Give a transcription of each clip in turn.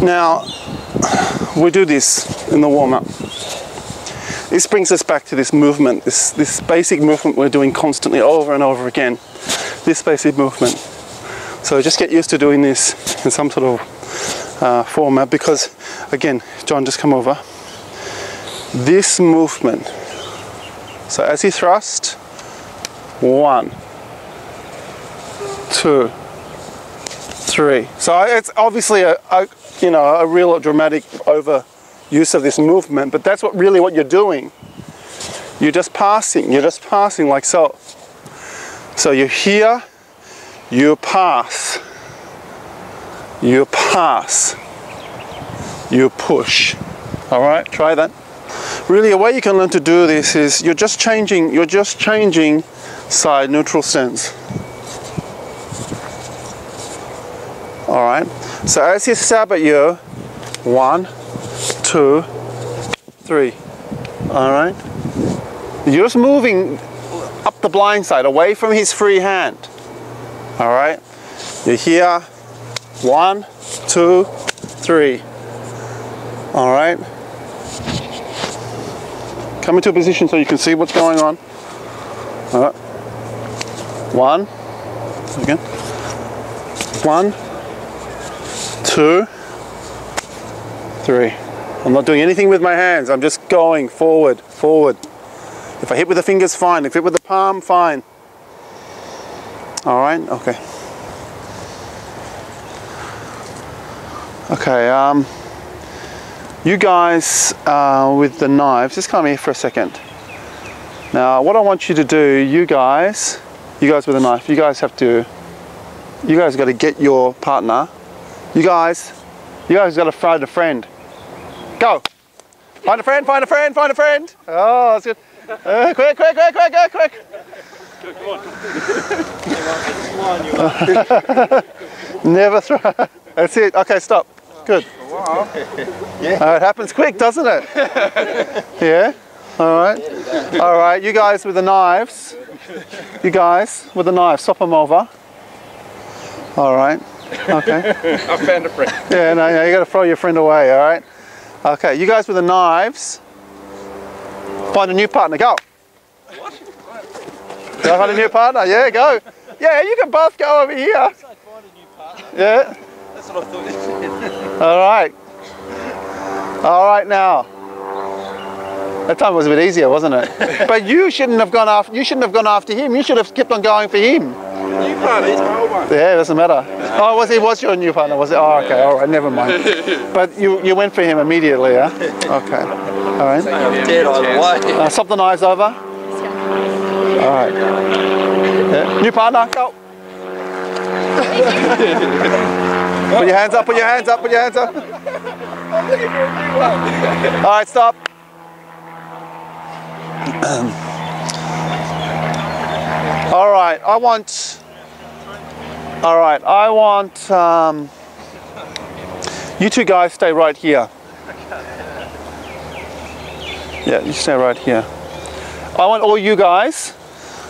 Now, we do this in the warm-up. This brings us back to this movement, this basic movement we're doing constantly over and over again. This basic movement. So just get used to doing this in some sort of format, because, again, John, just come over. This movement. So as you thrust, 1, 2, 3. So it's obviously a real dramatic overuse of this movement, but that's what you're doing. You're just passing like so. So you're here, you pass, you push. All right, try that. Really, a way you can learn to do this is you're just changing side neutral stance. All right. So as you stab at you, 1, 2, 3. All right. You're just moving up the blind side, away from his free hand. All right. You're here. 1, 2, 3. All right. Come into a position so you can see what's going on. All right. 1. Again. 1, 2, 3. I'm not doing anything with my hands. I'm just going forward, forward. If I hit with the fingers, fine. If I hit with the palm, fine. All right. Okay. Okay. You guys with the knives, just come here for a second. Now, what I want you to do, you guys with the knife, you guys got to get your partner. You guys got to find a friend. Go. Find a friend, find a friend, find a friend. Oh, that's good. Quick. Never throw. That's it. Okay, stop. Good. Wow. Yeah. It happens quick, doesn't it? Yeah. All right. All right. You guys with the knives. You guys with the knives. Swap them over. All right. Okay. I found a friend. Yeah. No. You got to throw your friend away. All right. Okay. You guys with the knives. Find a new partner. Go. What? Go find a new partner. Yeah. Go. Yeah. You can both go over here. Find a new partner. Yeah. That's what I thought you said. All right. All right now. That time was a bit easier, wasn't it? But you shouldn't have gone after. You shouldn't have gone after him. You should have kept on going for him. New partner, he's my old one. Yeah, it doesn't matter. Oh, was your new partner? Was it? Oh, okay. All right. Never mind. But you went for him immediately, yeah? Okay. All right. Dead either way. Swap the knives over. All right. Yeah. New partner. Go. Put your hands up, put your hands up, put your hands up. All right, stop. All right, I want you two guys stay right here. Yeah, you stay right here. I want all you guys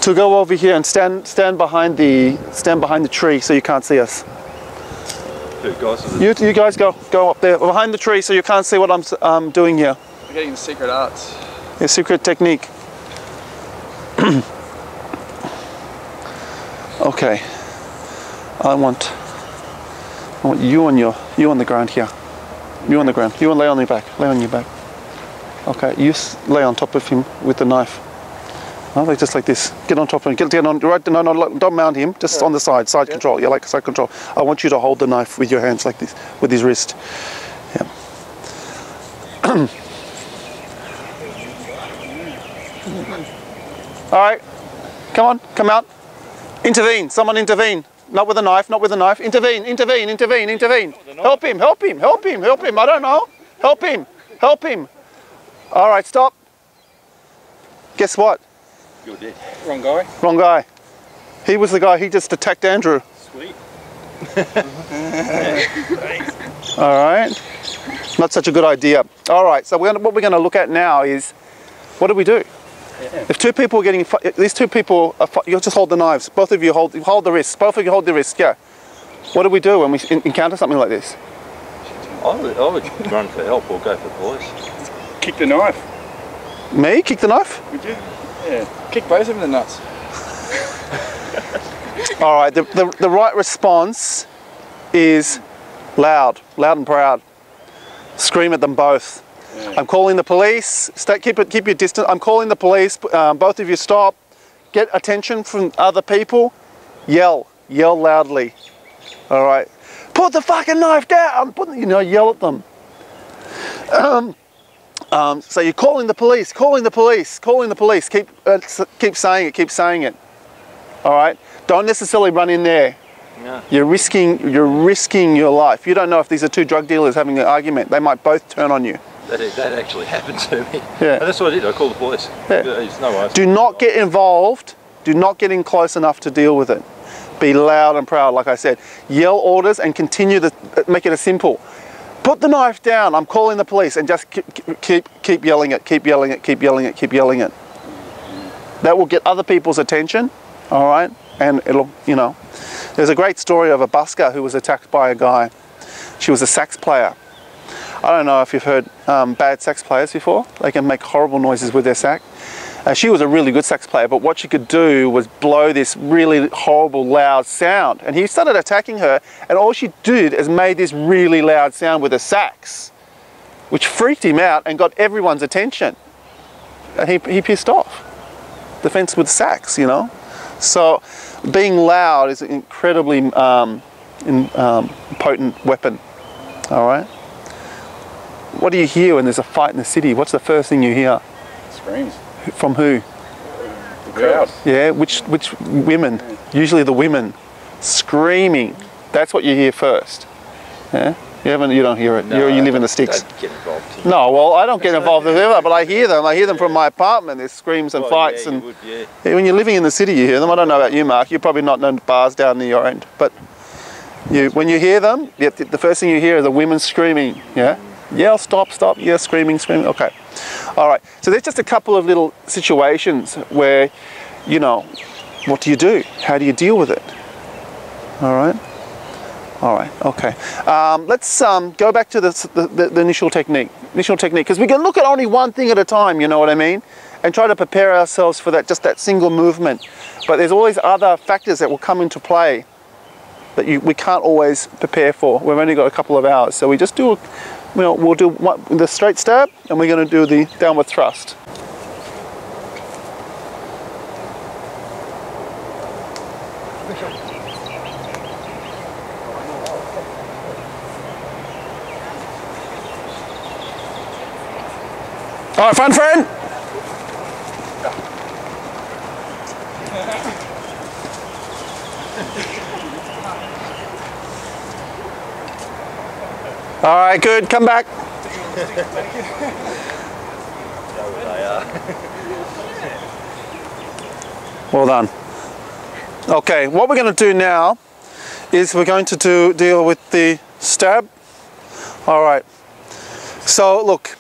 to go over here and stand behind the tree so you can't see us. You guys go up there behind the tree so you can't see what I'm doing here. We're getting the secret arts. Yeah, secret technique. Okay. I want you on the ground here. You on the ground. You lay on your back. Lay on your back. Okay. You lay on top of him with the knife. No, like just like this. Get on top of him. Get on. Right. No. Don't mount him. Just on the side. Side control. Yeah, like side control. I want you to hold the knife with your hands like this, with his wrist. Yeah. All right. Come on. Come out. Intervene. Someone intervene. Not with a knife. Not with a knife. Intervene. Intervene. Intervene. Intervene. Help him. Help him. Help him. Help him. I don't know. Help him. Help him. All right. Stop. Guess what? You're dead. Wrong guy. Wrong guy. He was the guy. He just attacked Andrew. Sweet. All right. Not such a good idea. All right. So what we're going to look at now is, what do we do? Yeah. If two people are getting, these two people, you'll just hold the knives. Both of you hold the wrists. Both of you hold the wrists. Yeah. What do we do when we encounter something like this? I would run for help or go for the police. Kick the knife. Me? Kick the knife? Would you? Yeah. Kick both of them in the nuts. All right, the right response is loud and proud. Scream at them both. Yeah. I'm calling the police. Keep your distance. I'm calling the police. Both of you stop. Get attention from other people. Yell loudly. All right. Put the fucking knife down. Yell at them. So you're calling the police. Calling the police. Calling the police. Keep saying it. All right. Don't necessarily run in there. No. You're risking your life. You don't know if these are two drug dealers having an argument. They might both turn on you. That actually happened to me. Yeah. And that's what I did. I called the police. Yeah. There's no way. Do not get involved. Do not get in close enough to deal with it. Be loud and proud, like I said. Yell orders and continue to make it a simple. Put the knife down. I'm calling the police, and just keep yelling it. Keep yelling it. Keep yelling it. Keep yelling it. That will get other people's attention. All right. And it'll, there's a great story of a busker who was attacked by a guy. She was a sax player. I don't know if you've heard bad sax players before. They can make horrible noises with their sax. She was a really good sax player, but what she could do was blow this really horrible loud sound. And he started attacking her, and all she did is made this really loud sound with a sax, which freaked him out and got everyone's attention. And he pissed off. Defense with sax, So being loud is an incredibly potent weapon. All right. What do you hear when there's a fight in the city? What's the first thing you hear? Screams. From who? The crowd. Yeah. Which women? Usually the women screaming. That's what you hear first. Yeah. You don't hear it. No, you live in the sticks. Don't get involved. No, well, I don't get involved with them, but I hear them. I hear them from my apartment. There's screams and fights, and when you're living in the city, you hear them. I don't know about you, Mark. You're probably not known bars down near your end, but when you hear them, the first thing you hear is the women screaming. Yeah, yell, stop, yeah, screaming. Okay, all right. So there's just a couple of little situations where, what do you do? How do you deal with it? All right. All right, okay. Let's go back to the initial technique. Because we can look at only one thing at a time, you know what I mean? And try to prepare ourselves for just that single movement. But there's always other factors that will come into play that we can't always prepare for. We've only got a couple of hours. So we just do, we'll do the straight stab, and we're going to do the downward thrust. All right, front friend. All right, good. Come back. Well done. Okay, what we're going to do now is we're going to deal with the stab. All right. So look.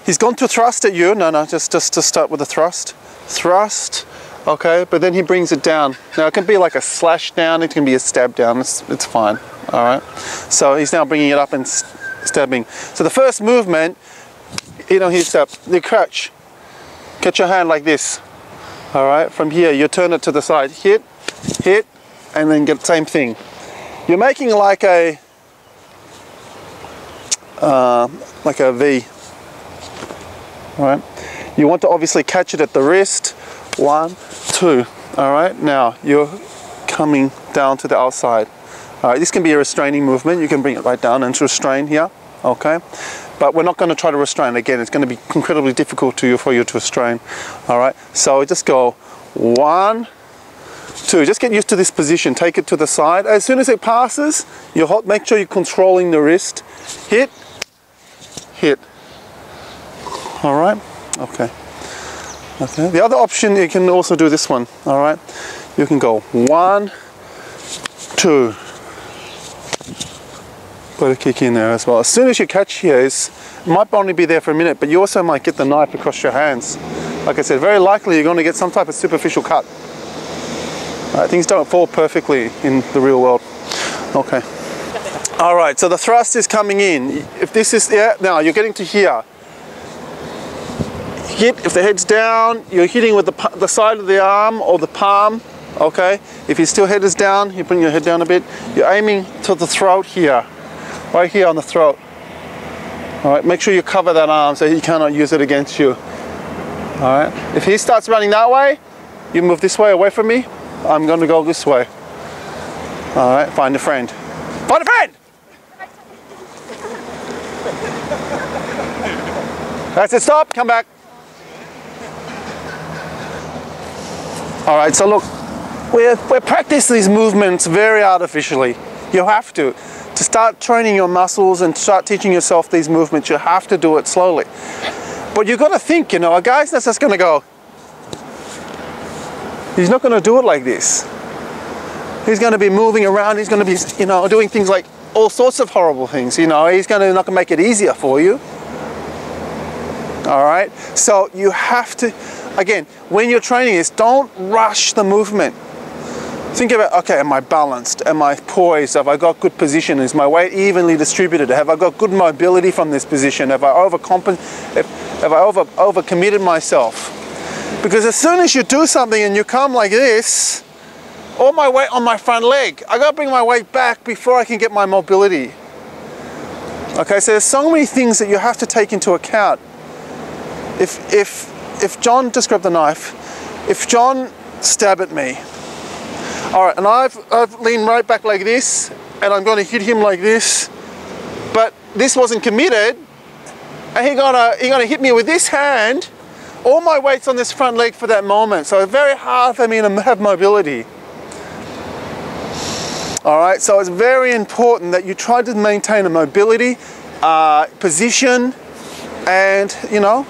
He's gone to thrust at you. No, just to start with a thrust. Thrust, okay, but then he brings it down. Now it can be like a slash down, it can be a stab down, it's fine, all right? So he's now bringing it up and stabbing. So the first movement, he's step, you crouch. Get your hand like this, all right? From here, you turn it to the side. Hit, and then get the same thing. You're making like a V. All right, you want to obviously catch it at the wrist. 1, 2. All right, now you're coming down to the outside. All right, this can be a restraining movement. You can bring it right down and restrain here. Okay, but we're not going to try to restrain again. It's going to be incredibly difficult for you to restrain. All right, so just go 1, 2. Just get used to this position. Take it to the side. As soon as it passes, make sure you're controlling the wrist. Hit. All right, okay. The other option, you can also do this one. All right, you can go 1, 2. Put a kick in there as well. As soon as you catch here, it might only be there for a minute, but you also might get the knife across your hands. Like I said, very likely you're going to get some type of superficial cut. All right, things don't fall perfectly in the real world. Okay. All right, so the thrust is coming in. If this is, yeah, now you're getting to here. Hit, if the head's down, you're hitting with the side of the arm or the palm, okay? If your still head is down, you bring your head down a bit. You're aiming to the throat here, right here on the throat. All right, make sure you cover that arm so he cannot use it against you. All right, if he starts running that way, you move this way away from me. I'm gonna go this way. All right, find a friend. Find a friend! That's it, stop, come back. All right, so look, we're practicing these movements very artificially. You have to start training your muscles and start teaching yourself these movements, you have to do it slowly. But you've got to think, you know, a guy's not just going to go, he's not going to do it like this. He's going to be moving around, he's going to be, you know, doing things like all sorts of horrible things, you know, he's not going to make it easier for you. All right, so you have to, again, when you're training this, don't rush the movement. Think about, okay, am I balanced? Am I poised? Have I got good position? Is my weight evenly distributed? Have I got good mobility from this position? Have I overcommitted myself? Because as soon as you do something and you come like this, all my weight on my front leg, I got to bring my weight back before I can get my mobility. Okay, so there's so many things that you have to take into account. If John, just grab the knife, if John stabbed at me, all right, and I've leaned right back like this, and I'm going to hit him like this, but this wasn't committed, and he's gonna hit me with this hand, all my weight's on this front leg for that moment, so it's very hard for me to have mobility. All right, so it's very important that you try to maintain a mobility, position, and, you know,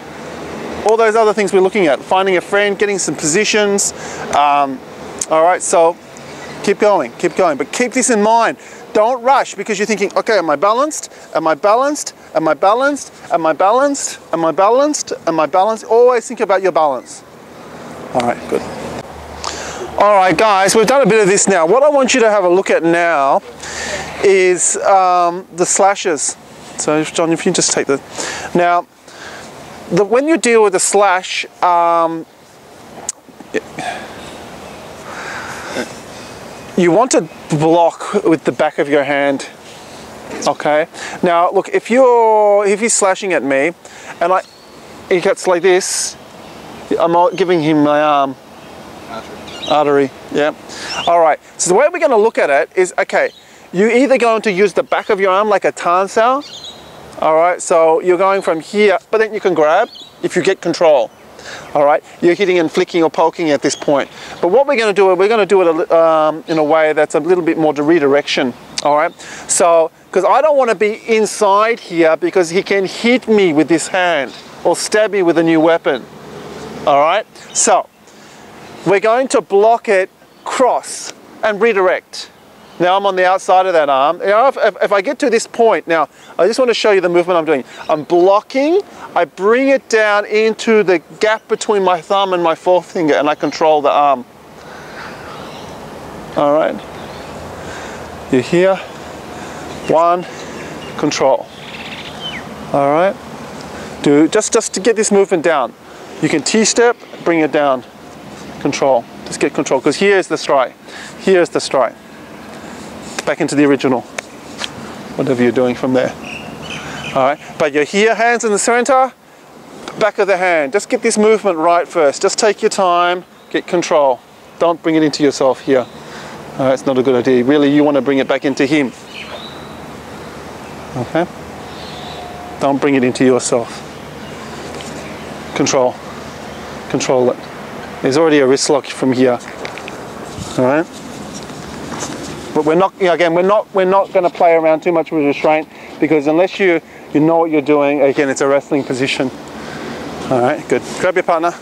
all those other things we're looking at, finding a friend, getting some positions. All right, so keep going, but keep this in mind. Don't rush because you're thinking, okay, am I balanced? Am I balanced? Am I balanced? Am I balanced? Am I balanced? Am I balanced? Always think about your balance. All right, good. All right, guys, we've done a bit of this now. What I want you to have a look at now is the slashes. So, John, if you just take the... Now, when you deal with a slash, you want to block with the back of your hand, okay? Now, look, if he's slashing at me, and he gets like this, I'm giving him my arm. Artery, yeah. All right, so the way we're going to look at it is, okay, you're either going to use the back of your arm like a tan sao. All right, so you're going from here, but then you can grab if you get control. All right, you're hitting and flicking or poking at this point. But what we're going to do, it in a way that's a little bit more to redirection. All right, so because I don't want to be inside here because he can hit me with this hand or stab me with a new weapon. All right, so we're going to block it, cross, and redirect. Now I'm on the outside of that arm. You know, if I get to this point, now I just want to show you the movement I'm doing. I'm blocking, I bring it down into the gap between my thumb and my forefinger and I control the arm. All right. You're here, one, control. All right. Just to get this movement down. You can T-step, bring it down, control. Just get control, because here's the strike. Here's the strike. Back into the original, whatever you're doing from there. All right, but you're here, hands in the center, back of the hand. Just get this movement right first. Just take your time, get control. Don't bring it into yourself here. All right, it's not a good idea. Really, you want to bring it back into him. Okay? Don't bring it into yourself. Control. Control it. There's already a wrist lock from here. All right? But we're not, again, we're not going to play around too much with restraint because unless you know what you're doing, again, it's a wrestling position. All right, good. Grab your partner.